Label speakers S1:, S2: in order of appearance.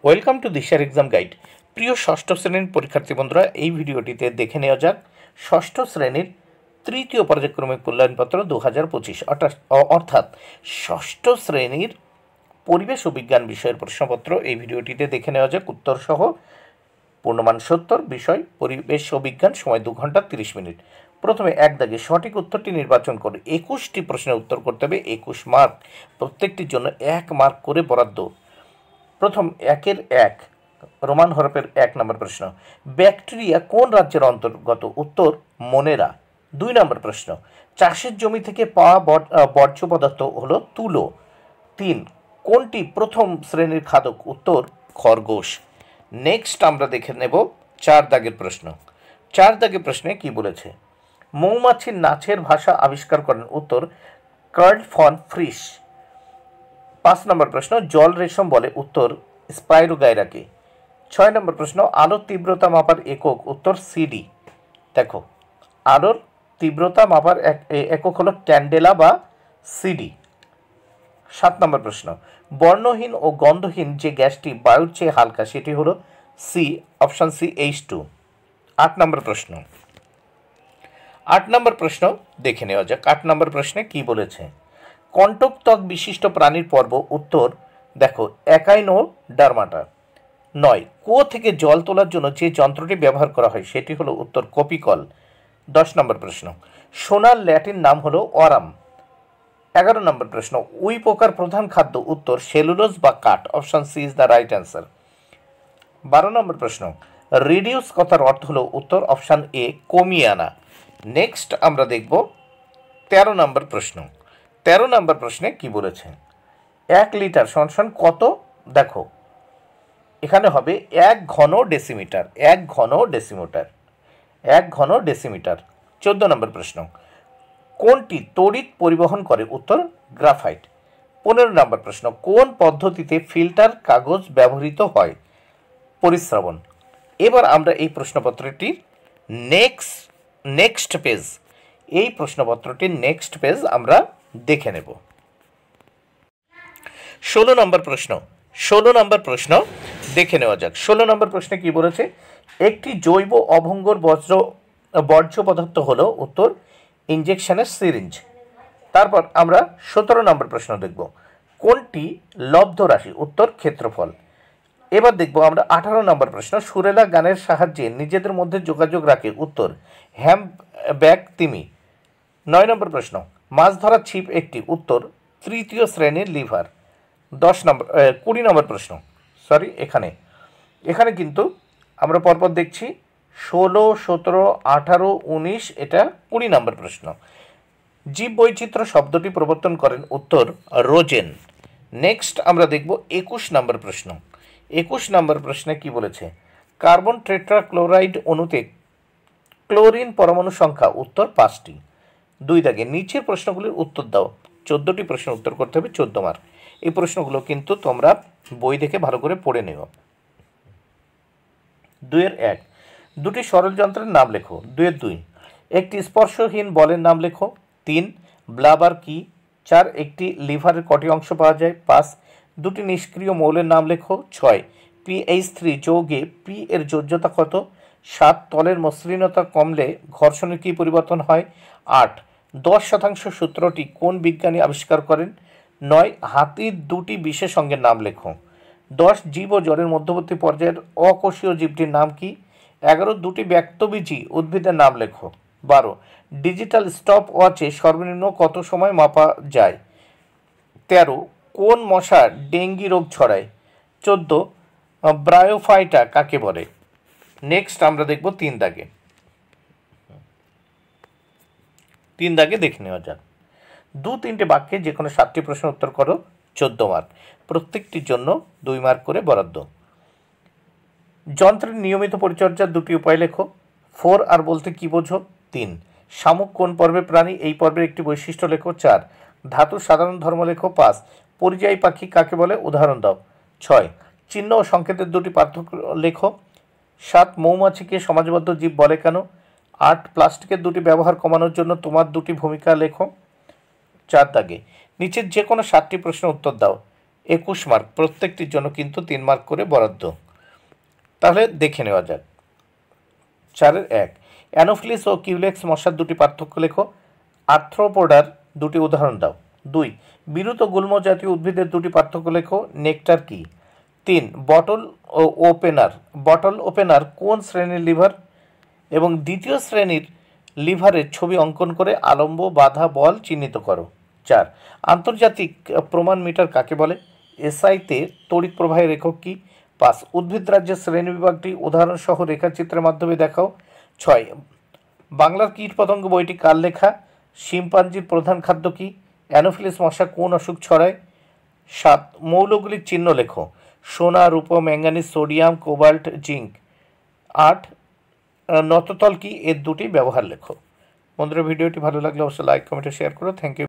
S1: Welcome to দিশার exam guide. প্রিয় ষষ্ঠ শ্রেণীর পরীক্ষার্থী বন্ধুরা, এই ভিডিওটিতে দেখে নেওয়া যাক ষষ্ঠ শ্রেণীর তৃতীয় পর্যায়ক্রমিক মূল্যায়নপত্র 2025 অর্থাৎ ষষ্ঠ শ্রেণীর পরিবেশ ও বিজ্ঞান বিষয়ের প্রশ্নপত্র। এই ভিডিওটিতে দেখে নেওয়া যাক উত্তরসহ। পূর্ণমান 70, বিষয় পরিবেশ ও বিজ্ঞান, সময় 2 ঘন্টা 30 মিনিট। প্রথমে এক দাগে সঠিক উত্তরটি নির্বাচন করে 21টি প্রশ্নের উত্তর করতে হবে। 21 মার্ক, প্রত্যেকটির জন্য 1 মার্ক করে বরাদ্দ। প্রথম 1-এর 1 রোমান হরফের 1 নম্বর প্রশ্ন, ব্যাকটেরিয়া কোন রাজ্যের অন্তর্গত? উত্তর মনেরা। 2 নম্বর প্রশ্ন, চাষের জমি থেকে পাওয়া বর্জ্য পদার্থ হলো তুলো। 3, কোনটি প্রথম শ্রেণীর খাদক? উত্তর খরগোশ। নেক্সট আমরা দেখে নেব 4 দাগের প্রশ্ন। 4 দাগের প্রশ্নে কি বলেছে? মৌমাছির নাচের ভাষা আবিষ্কার করেন? উত্তর কার্ল ফন ফ্রিশ। 5 নম্বর প্রশ্ন, জল রেশম বলে? উত্তর স্পাইরোগাইরাকে। 6 নম্বর প্রশ্ন, আলোর তীব্রতা মাপার একক? উত্তর সিডি। দেখো, আলোর তীব্রতা মাপার একক হলো ক্যান্ডেলা বা সিডি। 7 নম্বর প্রশ্ন, বর্ণহীন ও গন্ধহীন যে গ্যাসটি বায়ুর চেয়ে হালকা সেটি হলো সি, অপশান সি, H2। 8 নম্বর প্রশ্ন। 8 নম্বর প্রশ্ন দেখে নেওয়া যাক। 8 নম্বর প্রশ্নে কি বলেছে? কণ্টক ত্বক বিশিষ্ট প্রাণীর পর্ব? উত্তর দেখো একাইনোডার্মাটা। 9, কুয়ো থেকে জল তোলার জন্য যে যন্ত্রটি ব্যবহার করা হয় সেটি হলো উত্তর কপিকল। 10 নম্বর প্রশ্ন, সোনার ল্যাটিন নাম হলো অরাম। 11 নম্বর প্রশ্ন, উই পোকার প্রধান খাদ্য? উত্তর সেলুলোজ বা কাঠ, option C is the right answer. 12 নম্বর প্রশ্ন, রিডিউস কথার অর্থ হলো? উত্তর অপশান এ কমিয়ে আনা। নেক্সট আমরা দেখব 13 নম্বর প্রশ্ন। 13 নম্বর প্রশ্নে কি বলেছে? 1 লিটার সমান কত? দেখো, এখানে হবে 1 ঘন ডেসিমিটার। 1 ঘন ডেসিমিটার, 1 ঘন ডেসিমিটার। 14 নম্বর প্রশ্ন, কোনটি তড়িৎ পরিবহন করে? উত্তর গ্রাফাইট। 15 নম্বর প্রশ্ন, কোন পদ্ধতিতে ফিল্টার কাগজ ব্যবহৃত হয়? পরিস্রাবন। এবার আমরা এই প্রশ্নপত্রটির নেক্সট পেজ, এই প্রশ্নপত্রটির নেক্সট পেজ আমরা দেখে নেব। 16 নম্বর প্রশ্ন। 16 নম্বর প্রশ্ন দেখে নেওয়া যাক। 16 নম্বর প্রশ্নে কি বলেছে? একটি জৈব অভঙ্গুর বর্জ্য পদার্থ হলো? উত্তর ইঞ্জেকশনের সিরিঞ্জ। তারপর আমরা 17 নম্বর প্রশ্ন দেখব, কোনটি লব্ধ রাশি? উত্তর ক্ষেত্রফল। এবার দেখব আমরা 18 নম্বর প্রশ্ন, সুরেলা গানের সাহায্যে নিজেদের মধ্যে যোগাযোগ রাখে? উত্তর হ্যাম্পব্যাক তিমি। 9 নম্বর প্রশ্ন, মাছ ধরার ছিপ একটি? উত্তর তৃতীয় শ্রেণীর লিভার। 20 নম্বর প্রশ্ন, এখানে কিন্তু আমরা পরপর দেখছি 16, 17, 18, 19, এটা 20 নম্বর প্রশ্ন। জীব বৈচিত্র্য শব্দটি প্রবর্তন করেন? উত্তর রোজেন। নেক্সট আমরা দেখব 21 নম্বর প্রশ্ন। 21 নম্বর প্রশ্নে কি বলেছে? কার্বন টেট্রাক্লোরাইড অণুতে ক্লোরিন পরমাণু সংখ্যা? উত্তর 5টি। 2 দাগে নিচের প্রশ্নগুলির উত্তর দাও। 14টি প্রশ্নের উত্তর করতে হবে, 14 মার্ক। এই প্রশ্নগুলো কিন্তু তোমরা বই দেখে ভালো করে পড়ে নিও। 2-এর 1, দুটি সরল যন্ত্রের নাম লেখো। 2-এর 2, একটি স্পর্শহীন বলের নাম লেখো। 3, ব্লাবার কি? 4, একটি লিভারের কটি অংশ পাওয়া যায়? 5, দুটি নিষ্ক্রিয় মৌলের নাম লেখো। 6, PH3 যৌগে পি এর যোজ্যতা কত? 7, তলের মসৃণতা কমলে ঘর্ষণের কী পরিবর্তন হয়? 8, 10% সূত্রটি কোন বিজ্ঞানী আবিষ্কার করেন? 9, হাতির দুটি বিশেষ অঙ্গের নাম লেখো। 10, জীব ও জড়ের মধ্যবর্তী পর্যায়ের অকোষীয় জীবটির নাম কি? 11, দুটি ব্যক্তবীজী উদ্ভিদের নাম লেখো। 12, ডিজিটাল স্টপ ওয়াচে সর্বনিম্ন কত সময় মাপা যায়? 13, কোন মশা ডেঙ্গি রোগ ছড়ায়? 14, ব্রায়োফাইটা কাকে বলে? নেক্সট আমরা দেখব 3 দাগে। 3 দাগে দেখে নেওয়া যাক। 2-3টে বাক্যে যে কোনো 7টি প্রশ্নের উত্তর করো, 14 মার্ক। প্রত্যেকটির জন্য 2 মার্ক করে বরাদ্দ। যন্ত্রের নিয়মিত পরিচর্যার 2টি উপায় লেখো। 4, আর বলতে কি বোঝো? 3, শামুক কোন পর্বের প্রাণী? এই পর্বের একটি বৈশিষ্ট্য লেখো। 4, ধাতুর সাধারণ ধর্ম লেখো। 5, পরিযায়ী পাখি কাকে বলে? উদাহরণ দাও। 6, চিহ্ন ও সংকেতের 2টি পার্থক্য লেখো। 7, মৌমাছিকে সমাজবদ্ধ জীব বলে কেন? 8, প্লাস্টিকের 2টি ব্যবহার কমানোর জন্য তোমার 2টি ভূমিকা লেখো। 4 দাগে নিচের যে কোনো 7টি প্রশ্নের উত্তর দাও। 21 মার্ক, প্রত্যেকটির জন্য কিন্তু 3 মার্ক করে বরাদ্দ। তাহলে দেখে নেওয়া যাক। 4-1 অ্যানোফিলিস ও কিউলেক্স মশার দুটি পার্থক্য লেখো। আর্থ্রোপোডার দুটি উদাহরণ দাও। 2 বিরুৎ ও গুল্ম জাতীয় উদ্ভিদের দুটি পার্থক্য লেখো। নেকটার কি? 3 বটল ওপেনার কোন শ্রেণীর লিভার এবং দ্বিতীয় শ্রেণীর লিভারের ছবি অঙ্কন করে আলম্ব, বাধা, বল চিহ্নিত করো। 4 আন্তর্জাতিক প্রমাণ মিটার কাকে বলে? এসআইতে তড়িৎ প্রবাহের একক কি? 5 উদ্ভিদ রাজ্যের শ্রেণীবিভাগটি উদাহরণসহ রেখাচিত্রের মাধ্যমে দেখাও। 6 বাংলার কীটপতঙ্গ বইটি কার লেখা? শিম্পাঞ্জির প্রধান খাদ্য কি? অ্যানোফিলিস মশা কোন অসুখ ছড়ায়? 7 মৌলগুলির চিহ্ন লেখো। সোনা, রূপ, ম্যাঙ্গানিজ, সোডিয়াম, কোবাল্ট, জিঙ্ক। 8 নততল কি? এর দুটি ব্যবহার লেখো। বন্ধুরা, ভিডিওটি ভালো লাগলে অবশ্যই লাইক, কমেন্ট, শেয়ার করো। Thank you.